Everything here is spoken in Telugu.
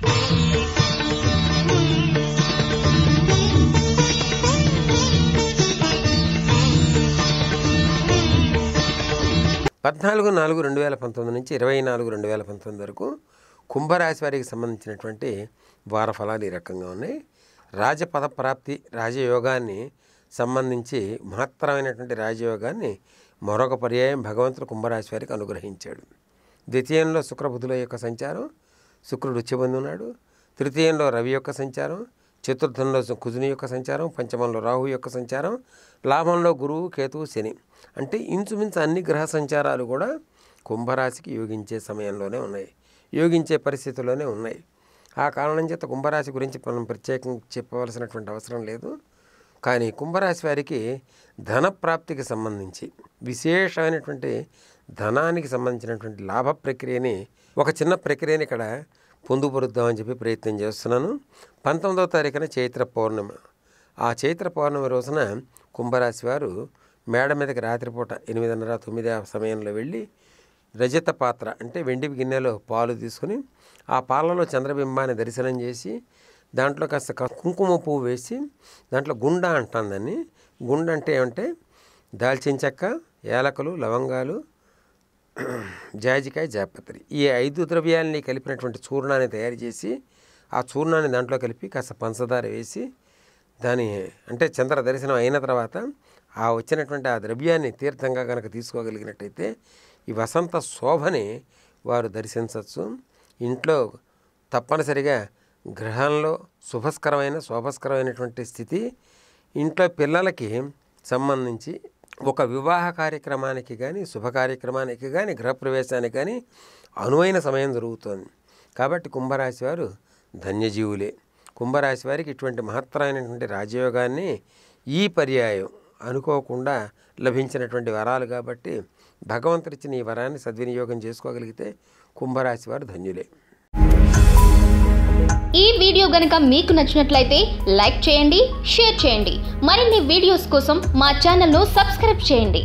(14/4/2019) నుంచి 24/2019 వరకు కుంభరాశి వారికి సంబంధించినటువంటి వార ఫలాలు ఈ రకంగా ఉన్నాయి. రాజపద ప్రాప్తి రాజయోగాన్ని సంబంధించి మహత్తరమైనటువంటి రాజయోగాన్ని మరొక పర్యాయం భగవంతుడు కుంభరాశి వారికి అనుగ్రహించాడు. ద్వితీయంలో శుక్రబుధుల యొక్క సంచారం, శుక్రుడు ఉచ్చబంధి ఉన్నాడు. తృతీయంలో రవి యొక్క సంచారం, చతుర్థంలో కుజుని యొక్క సంచారం, పంచమంలో రాహు యొక్క సంచారం, లాభంలో గురువు కేతువు శని. అంటే ఇంచుమించు అన్ని గ్రహ సంచారాలు కూడా కుంభరాశికి యోగించే సమయంలోనే ఉన్నాయి, యోగించే పరిస్థితుల్లోనే ఉన్నాయి. ఆ కారణం చేత కుంభరాశి గురించి మనం ప్రత్యేకంగా చెప్పవలసినటువంటి అవసరం లేదు. కానీ కుంభరాశి వారికి ధన ప్రాప్తికి సంబంధించి విశేషమైనటువంటి ధనానికి సంబంధించినటువంటి లాభ ప్రక్రియని ఒక చిన్న ప్రక్రియని ఇక్కడ పొందుపరుద్దామని చెప్పి ప్రయత్నం చేస్తున్నాను. 19వ తారీఖున చైత్ర పౌర్ణమి. ఆ చైత్ర పౌర్ణమి రోజున కుంభరాశి వారు మేడ మీదకి రాత్రిపూట 8:30-9 ఆ సమయంలో వెళ్ళి రజత పాత్ర అంటే వెండి గిన్నెలో పాలు తీసుకుని ఆ పాలలో చంద్రబింబాన్ని దర్శనం చేసి దాంట్లో కాస్త కుంకుమ పువ్వు వేసి దాంట్లో గుండ అంటాం దాన్ని. గుండ అంటే ఏమంటే దాల్చిన చెక్క, యాలకులు, లవంగాలు, జాజికాయ, జాపత్రి ఈ 5 ద్రవ్యాలని కలిపినటువంటి చూర్ణాన్ని తయారు చేసి ఆ చూర్ణాన్ని దాంట్లో కలిపి కాస్త పంచదార వేసి దాని అంటే చంద్ర దర్శనం అయిన తర్వాత ఆ వచ్చినటువంటి ఆ ద్రవ్యాన్ని తీర్థంగా కనుక తీసుకోగలిగినట్టయితే ఈ వసంత శోభని వారు దర్శించవచ్చు. ఇంట్లో తప్పనిసరిగా గ్రహంలో శోభస్కరమైనటువంటి స్థితి, ఇంట్లో పిల్లలకి సంబంధించి ఒక వివాహ కార్యక్రమానికి కానీ శుభ కార్యక్రమానికి కానీ గృహప్రవేశానికి కానీ అనువైన సమయం జరుగుతోంది. కాబట్టి కుంభరాశి వారు ధన్యజీవులే. కుంభరాశి వారికి ఇటువంటి మహత్తరమైనటువంటి రాజయోగాన్ని ఈ పర్యాయం అనుకోకుండా లభించినటువంటి వరాలు కాబట్టి భగవంతుడిచ్చిన ఈ వరాన్ని సద్వినియోగం చేసుకోగలిగితే కుంభరాశి వారు ధన్యులే. ఈ వీడియో గనుక మీకు నచ్చినట్లయితే లైక్ చేయండి, షేర్ చేయండి. మరిన్ని వీడియోస్ కోసం మా ఛానల్ను సబ్స్క్రైబ్ చేయండి.